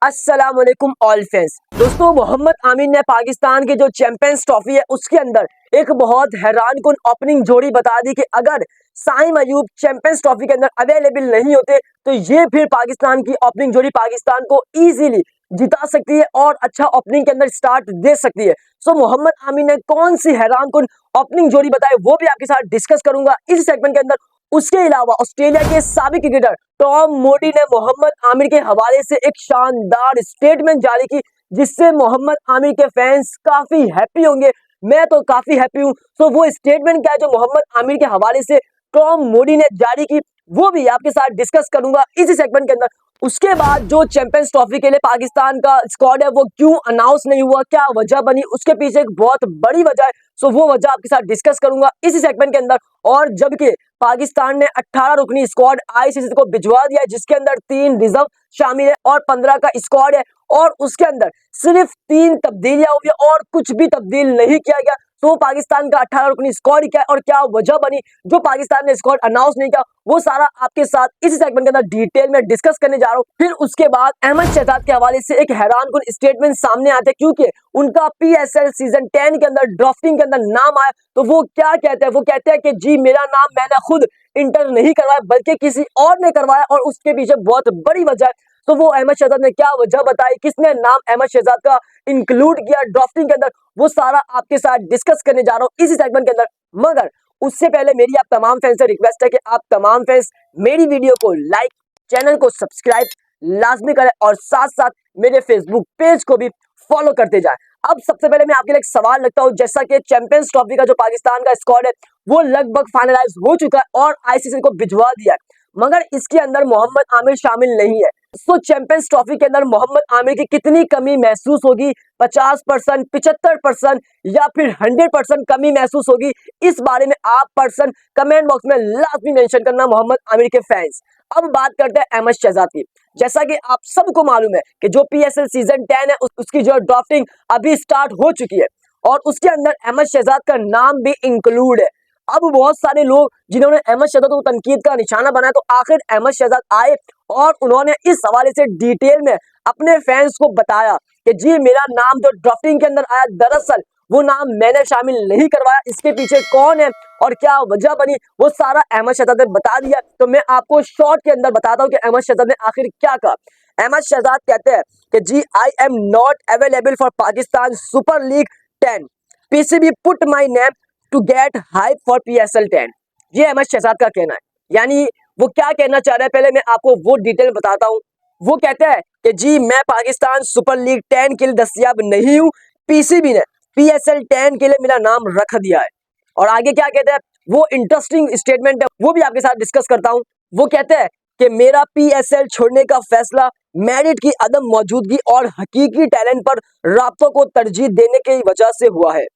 अस्सलाम वालेकुम all fans. दोस्तों, मोहम्मद आमिर ने पाकिस्तान की जो चैंपियंस ट्रॉफी है उसके अंदर एक बहुत हैरानकुन ओपनिंग जोड़ी बता दी कि अगर साइम अयूब चैंपियंस ट्रॉफी के अंदर अवेलेबल नहीं होते तो ये फिर पाकिस्तान की ओपनिंग जोड़ी पाकिस्तान को इजीली जिता सकती है और अच्छा ओपनिंग के अंदर स्टार्ट दे सकती है। सो मोहम्मद आमिर ने कौन सी हैरानकुन ओपनिंग जोड़ी बताई वो भी आपके साथ डिस्कस करूंगा इस सेगमेंट के अंदर। उसके अलावा ऑस्ट्रेलिया के साबिक क्रिकेटर टॉम मूडी ने मोहम्मद आमिर के हवाले से एक शानदार स्टेटमेंट जारी की जिससे मोहम्मद आमिर के फैंस काफी हैप्पी होंगे। मैं तो काफी हैप्पी हूं। तो वो स्टेटमेंट क्या है जो मोहम्मद आमिर के हवाले से टॉम मूडी ने जारी की वो भी आपके साथ डिस्कस करूंगा इसी सेगमेंट के अंदर। उसके बाद जो चैंपियंस ट्रॉफी के लिए पाकिस्तान का स्क्वाड है वो क्यों अनाउंस नहीं हुआ, क्या वजह बनी, उसके पीछे एक बहुत बड़ी वजह है। सो वो वजह आपके साथ डिस्कस करूंगा इसी सेगमेंट के अंदर। और जबकि पाकिस्तान ने 18 रुकनी स्क्वाड आईसीसी को भिजवा दिया है जिसके अंदर 3 रिजर्व शामिल है और 15 का स्क्वाड है और उसके अंदर सिर्फ 3 तब्दीलियां हुई है और कुछ भी तब्दील नहीं किया गया। तो पाकिस्तान का 18 रुकनी स्क्वाड क्या है और क्या वजह बनी जो पाकिस्तान ने स्क्वाड अनाउंस नहीं किया वो सारा आपके साथ इसी सेगमेंट के अंदर डिटेल में डिस्कस करने जा रहा हूं। फिर उसके बाद अहमद शहजाद के हवाले से एक हैरानकुन स्टेटमेंट सामने आते हैं क्योंकि उनका पीएसएल सीजन 10 के अंदर ड्राफ्टिंग के अंदर नाम आया। तो वो क्या कहते हैं, वो कहते हैं कि जी मेरा नाम मैंने खुद इंटर नहीं करवाया बल्कि किसी और ने करवाया और उसके पीछे बहुत बड़ी वजह है। तो वो अहमद शहजाद ने क्या वजह बताई, किसने नाम अहमद शहजाद का इंक्लूड किया ड्राफ्टिंग के अंदर, वो सारा आपके साथ डिस्कस करने जा रहा हूं इसी सेगमेंट के अंदर। मगर उससे पहले मेरी आप तमाम फैंस से रिक्वेस्ट है कि आप तमाम फैंस मेरी वीडियो को लाइक, चैनल को सब्सक्राइब लाजमी करें और साथ साथ मेरे फेसबुक पेज को भी फॉलो करते जाएं। अब सबसे पहले मैं आपके लिए एक सवाल रखता हूं, जैसा कि चैंपियंस ट्रॉफी का जो पाकिस्तान का स्क्वाड है वो लगभग फाइनलाइज हो चुका है और आईसीसी को भिजवा दिया है मगर इसके अंदर मोहम्मद आमिर शामिल नहीं है। सो चैंपियंस ट्रॉफी के अंदर मोहम्मद आमिर की कितनी कमी महसूस होगी, 50%, 75% या फिर 100% कमी महसूस होगी, इस बारे में आप पर्सन कमेंट बॉक्स में लाजमी मेंशन करना मोहम्मद आमिर के फैंस। अब बात करते हैं अहमद शहजाद की। जैसा कि आप सबको मालूम है कि जो पीएसएल सीजन 10 है उसकी जो ड्राफ्टिंग अभी स्टार्ट हो चुकी है और उसके अंदर अहमद शहजाद का नाम भी इंक्लूड है। अब बहुत सारे लोग जिन्होंने अहमद शहजाद को तनकीद का निशाना बनाया तो आखिर अहमद शहजाद आए और उन्होंने इस हवाले से डिटेल में अपने फैंस को बताया कि जी मेरा नाम जो ड्राफ्टिंग के अंदर आया दरअसल वो नाम मैंने शामिल नहीं करवाया, इसके पीछे कौन है और क्या वजह बनी वो सारा अहमद शहजाद ने बता दिया। तो मैं आपको शॉर्ट के अंदर बताता हूँ कि अहमद शहजाद ने आखिर क्या कहा। अहमद शहजाद कहते हैं कि जी I am not available for Pakistan Super League 10, PCB put my name to get hype for PSL 10। ये अहमद शहजाद का कहना है, यानी वो क्या कहना चाह रहे हैं पहले मैं आपको वो डिटेल बताता हूँ। वो कहते हैं कि जी मैं पाकिस्तान सुपर लीग 10 के लिए दस्तयाब नहीं हूँ, पीसीबी ने पीएसएल 10 के लिए मेरा नाम रख दिया है। और आगे क्या कहते हैं वो इंटरेस्टिंग स्टेटमेंट है वो भी आपके साथ डिस्कस करता हूँ। वो कहते हैं कि मेरा पीएसएल छोड़ने का फैसला मेरिट की अदम मौजूदगी और हकीकी टैलेंट पर राब्तों को तरजीह देने की वजह से हुआ है।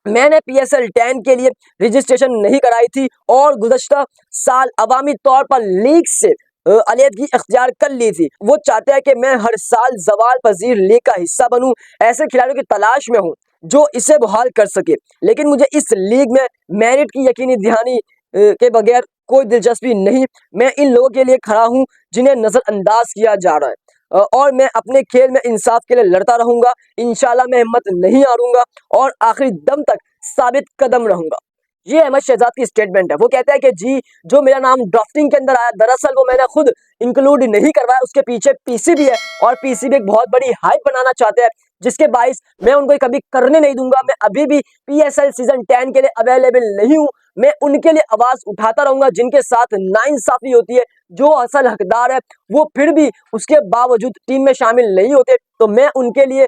मैंने पीएसएल 10 के लिए रजिस्ट्रेशन नहीं कराई थी और गुज़श्ता साल अवामी तौर पर लीग से अलहदगी इख्तियार कर ली थी। वो चाहते हैं कि मैं हर साल ज़वाल पजीर लीग का हिस्सा बनूं, ऐसे खिलाड़ियों की तलाश में हूं जो इसे बहाल कर सके, लेकिन मुझे इस लीग में मेरिट की यकीनी दहानी के बगैर कोई दिलचस्पी नहीं। मैं इन लोगों के लिए खड़ा हूं जिन्हें नज़रअंदाज किया जा रहा है और मैं अपने खेल में इंसाफ के लिए लड़ता रहूंगा। इंशाल्लाह मैं हिम्मत नहीं हारूंगा और आखिरी दम तक साबित कदम रहूंगा। ये अहमद शहजाद की स्टेटमेंट है। वो कहता है कि जी जो मेरा नाम ड्राफ्टिंग के अंदर आया दरअसल वो मैंने खुद इंक्लूड नहीं करवाया, उसके पीछे पीसीबी है और पीसीबी एक बहुत बड़ी हाइप बनाना चाहते हैं जिसके बाइस मैं उनको कभी करने नहीं दूंगा। मैं अभी भी पीएसएल सीजन 10 के लिए अवेलेबल नहीं हूं। मैं उनके लिए आवाज उठाता रहूंगा जिनके साथ नाइंसाफी होती है, जो असल हकदार है वो फिर भी उसके बावजूद टीम में शामिल नहीं होते। तो मैं उनके लिए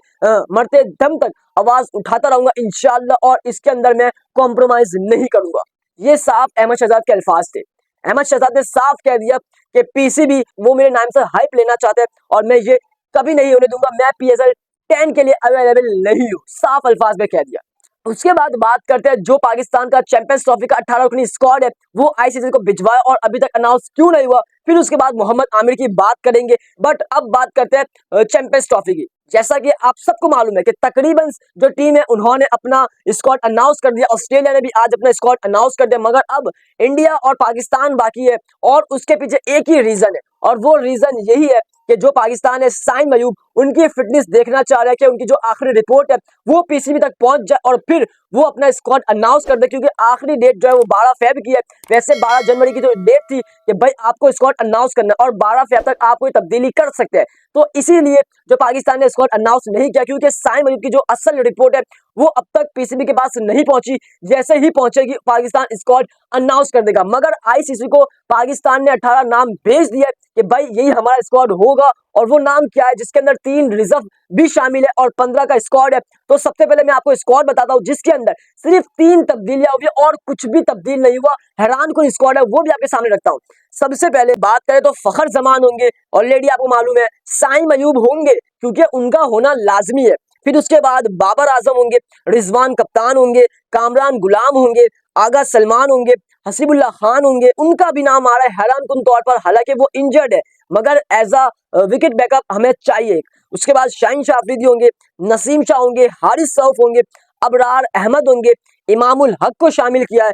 मरते दम तक आवाज उठाता रहूंगा इंशाल्लाह और इसके अंदर मैं कॉम्प्रोमाइज नहीं करूंगा। ये साफ अहमद शहजाद के अल्फाज थे। अहमद शहजाद ने साफ कह दिया कि पीसीबी वो मेरे नाम से हाइप लेना चाहते हैं और मैं ये कभी नहीं होने दूंगा। मैं पीएसएल 10 के लिए अवेलेबल नहीं हूँ, साफ अल्फाज में कह दिया। उसके बाद बात करते हैं जो पाकिस्तान का चैंपियंस ट्रॉफी का 18 रुकनी स्क्वाड है वो आईसीसी को भिजवाया और अभी तक अनाउंस क्यों नहीं हुआ। फिर उसके बाद मोहम्मद आमिर की बात करेंगे, बट अब बात करते हैं चैंपियंस ट्रॉफी की। जैसा कि आप सबको मालूम है कि तकरीबन जो टीम है उन्होंने अपना स्क्वाड अनाउंस कर दिया, ऑस्ट्रेलिया ने भी आज अपना स्क्वाड अनाउंस कर दिया, मगर अब इंडिया और पाकिस्तान बाकी है और उसके पीछे एक ही रीजन है और वो रीजन यही है कि जो पाकिस्तान है साइम अयूब उनकी फिटनेस देखना चाह रहे हैं कि उनकी जो आखिरी रिपोर्ट है वो पीसीबी तक पहुंच जाए और फिर वो अपना स्क्वाड अनाउंस कर दे, क्योंकि आखिरी डेट जो है वो 12 फेब की है। वैसे 12 जनवरी की जो डेट थी कि भाई आपको स्क्वाड अनाउंस करना है और 12 फेब तक आप कोई तब्दीली कर सकते हैं। तो इसीलिए जो पाकिस्तान ने स्क्वाड अनाउंस नहीं किया, क्योंकि साइम अयूब की जो असल रिपोर्ट है वो अब तक पीसीबी के पास नहीं पहुंची। जैसे ही पहुंचेगी पाकिस्तान स्क्वाड अनाउंस कर देगा। मगर आईसीसी को पाकिस्तान ने 18 नाम भेज दिया कि भाई यही हमारा स्क्वाड होगा, और वो नाम क्या है जिसके अंदर 3 रिजर्व भी शामिल है और 15 का स्क्वाड है। तो सबसे पहले मैं आपको स्क्वाड बताता हूं जिसके अंदर सिर्फ 3 तब्दीलियां हुई और कुछ भी तब्दील नहीं हुआ। हैरान कुन स्क्वाड है, वो भी आपके सामने रखता हूं। सबसे पहले बात करें तो फखर जमान होंगे, ऑलरेडी आपको मालूम है। साइम अयूब होंगे क्योंकि उनका होना लाजमी है। फिर उसके बाद बाबर आजम होंगे, रिजवान कप्तान होंगे, कामरान गुलाम होंगे, आगा सलमान होंगे, हसीबुल्लाह खान होंगे। उनका भी नाम आ रहा है हैरान कुन तौर पर, हालांकि वो इंजर्ड है मगर एज अ विकेट बैकअप हमें चाहिए। उसके बाद शाहीन शाह अफरीदी होंगे, नसीम शाह होंगे, हारिस सऊफ होंगे, अबरार अहमद होंगे, इमामुल हक को शामिल किया है।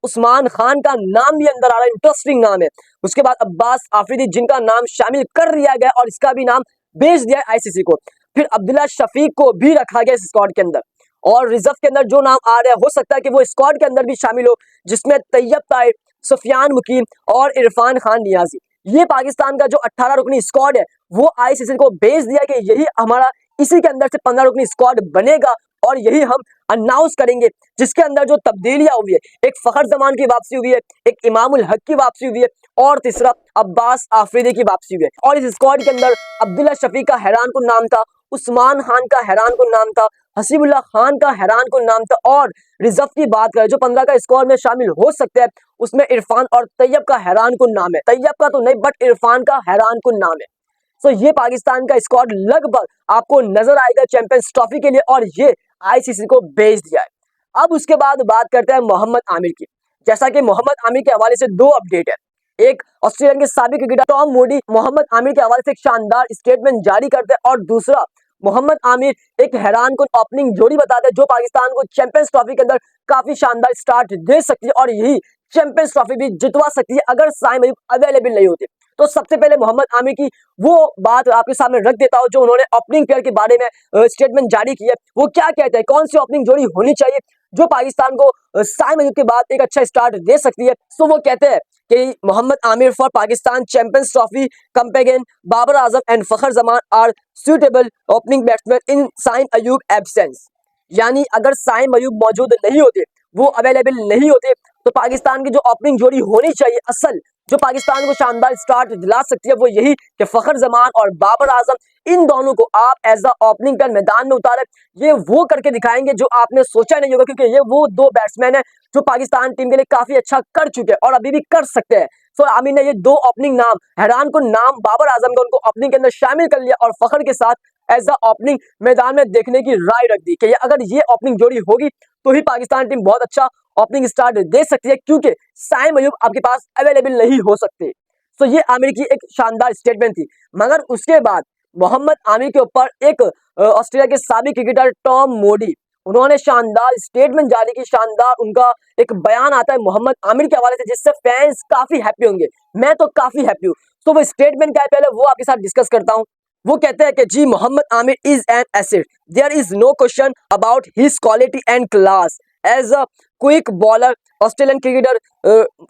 उस्मान खान का नाम भी अंदर आ रहा है, इंटरेस्टिंग नाम है। उसके बाद अब्बास आफरीदी जिनका नाम शामिल कर लिया गया और इसका भी नाम भेज दिया है आईसीसी को। फिर अब्दुल्ला शफीक को भी रखा गया इस स्क्वाड के अंदर। और रिजर्व के अंदर जो नाम आ रहा है हो सकता है कि वो स्क्वाड के अंदर भी शामिल हो, जिसमें तैयब ताहिर, सुफियान मुकीम और इरफान खान नियाजी। ये पाकिस्तान का जो 18 रुकनी स्क्वाड है वो आईसीसी को भेज दिया कि यही हमारा, इसी के अंदर से 15 रुकनी स्क्वाड बनेगा और यही हम अनाउंस करेंगे। जिसके अंदर जो तब्दीलियां हुई है, एक फखर जमान की वापसी हुई है, एक इमामुल हक की वापसी हुई है और तीसरा अब्बास आफरीदी की वापसी हुई है। और इस स्क्वाड के अंदर अब्दुल्ला शफीक का हैरान कुन नाम था, उस्मान खान का हैरान कुन नाम था, हसीबुल्लाह खान का हैरान कुन नाम था। और रिजर्व की बात करें जो 15 का स्क्वाड में शामिल हो सकते हैं, उसमें इरफान और तैयब का हैरान कुन नाम है। तैयब का तो नहीं बट इरफान का हैरान कुन नाम है। तो ये पाकिस्तान का स्क्वाड लगभग आपको नजर आएगा चैंपियंस ट्रॉफी के लिए, और ये आईसीसी को भेज दिया है। अब उसके बाद बात करते हैं मोहम्मद आमिर की। जैसा कि मोहम्मद आमिर के हवाले से 2 अपडेट है। एक, ऑस्ट्रेलिया के साबिक cricketer Tom Moody Mohammad Aamir के हवाले से एक शानदार स्टेटमेंट जारी करते हैं, और दूसरा, मोहम्मद आमिर एक हैरान कुन ओपनिंग जोड़ी बताते हैं जो पाकिस्तान को चैंपियंस ट्रॉफी के अंदर काफी शानदार स्टार्ट दे सकती है और यही चैंपियंस ट्रॉफी भी जितवा सकती है अगर साइम अयूब अवेलेबल नहीं होते। तो सबसे पहले मोहम्मद आमिर की वो बात आपके सामने रख देता हूं जो उन्होंने ओपनिंग पेयर के बारे में स्टेटमेंट जारी की है। वो क्या कहते हैं, कौन सी ओपनिंग जोड़ी होनी चाहिए जो पाकिस्तान को साइम अयूब के बाद एक अच्छा स्टार्ट दे सकती है। सो वो कहते हैं कि Mohammad Amir for Pakistan Champions Trophy campaign Babar Azam and Fakhar Zaman are suitable opening batsman in Saim Ayub absence. यानी अगर साइम अयूब मौजूद नहीं होते, वो अवेलेबल नहीं होते, तो पाकिस्तान की जो ओपनिंग जोड़ी होनी चाहिए असल, जो पाकिस्तान को शानदार स्टार्ट दिला सकती है, वो यही कि फखर जमान और बाबर आजम, इन दोनों को आप एज अ ओपनिंग पेयर मैदान में उतारे। ये वो करके दिखाएंगे जो आपने सोचा नहीं होगा, क्योंकि ये वो 2 बैट्समैन है जो पाकिस्तान टीम के लिए काफी अच्छा कर चुके हैं और अभी भी कर सकते हैं। सो आमिर ने ये 2 ओपनिंग नाम, हैरान को नाम बाबर आजम का, उनको ओपनिंग के अंदर शामिल कर लिया और फखर के साथ एज अ ओपनिंग मैदान में देखने की राय रख दी कि अगर ये ओपनिंग जोड़ी होगी तो ही पाकिस्तान टीम बहुत अच्छा ओपनिंग स्टार्ट दे सकती है, क्योंकि साइम अयूब आपके पास अवेलेबल नहीं हो सकते। तो ये आमिर की एक शानदार स्टेटमेंट थी। मगर उसके बाद मोहम्मद आमिर के ऊपर एक ऑस्ट्रेलिया के साबिक क्रिकेटर टॉम मूडी, उन्होंने शानदार स्टेटमेंट जारी की, शानदार उनका एक बयान आता है मोहम्मद आमिर के हवाले से जिससे फैंस काफी हैप्पी होंगे। मैं तो काफी हैप्पी हूँ। तो वो स्टेटमेंट क्या है पहले वो आपके साथ डिस्कस करता हूँ। वो कहते हैं कि जी Mohammad Amir is an asset, there is no question about his quality and class as a quick bowler Australian cricketer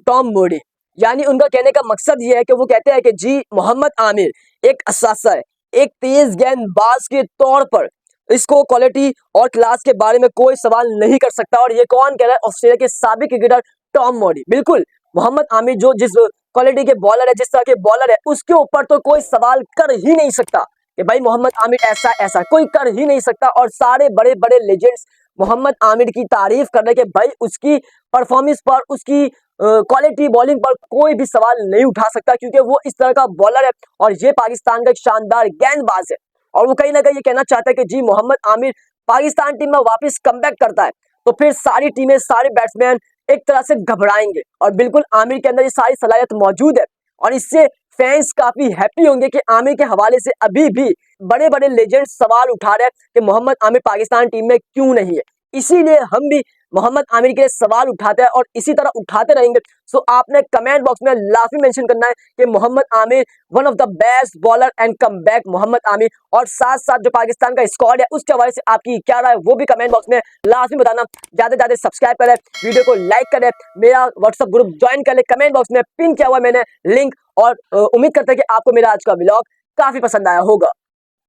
Tom Moody. यानी उनका कहने का मकसद ये है कि वो कहते हैं कि जी मोहम्मद आमिर एक असासा है, एक तेज गेंदबाज के तौर पर इसको क्वालिटी और क्लास के बारे में कोई सवाल नहीं कर सकता। और ये कौन कह रहा है, ऑस्ट्रेलिया के साबिक क्रिकेटर टॉम मूडी। बिल्कुल, मोहम्मद आमिर जो जिस क्वालिटी के बॉलर है, जिस तरह के बॉलर है, उसके ऊपर तो कोई सवाल कर ही नहीं सकता कि भाई मोहम्मद आमिर ऐसा ऐसा कोई कर ही नहीं सकता। और सारे बड़े बड़े लेजेंड्स मोहम्मद आमिर की तारीफ कर रहे कि भाई उसकी परफॉर्मेंस पर, उसकी क्वालिटी बॉलिंग पर कोई भी सवाल नहीं उठा सकता, क्योंकि वो इस तरह का बॉलर है और ये पाकिस्तान का एक शानदार गेंदबाज है। और वो कहीं ना कहीं ये कहना चाहता है कि जी मोहम्मद आमिर पाकिस्तान टीम में वापस कमबैक करता है तो फिर सारी टीमें, सारे बैट्समैन एक तरह से घबराएंगे। और बिल्कुल आमिर के अंदर ये सारी सलाहियत मौजूद है और इससे फैंस काफी हैप्पी होंगे कि आमिर के हवाले से अभी भी बड़े बड़े लेजेंड्स सवाल उठा रहे हैं कि मोहम्मद आमिर पाकिस्तान टीम में क्यों नहीं है। इसीलिए हम भी मोहम्मद आमिर के लिए सवाल उठाते हैं और इसी तरह उठाते रहेंगे। सो आपने कमेंट बॉक्स में लाजमी मेंशन करना है कि Mohammad Aamir one of the best bowler and come back Mohammad Aamir, और साथ साथ जो पाकिस्तान का स्क्वाड है उसके हवाले से आपकी क्या राय है वो भी कमेंट बॉक्स में लाजमी बताना। ज्यादा से ज्यादा सब्सक्राइब करें, वीडियो को लाइक करें, मेरा व्हाट्सएप ग्रुप ज्वाइन कर ले, कमेंट बॉक्स में पिन किया हुआ मैंने लिंक, और उम्मीद करते हैं कि आपको मेरा आज का व्लॉग काफी पसंद आया होगा।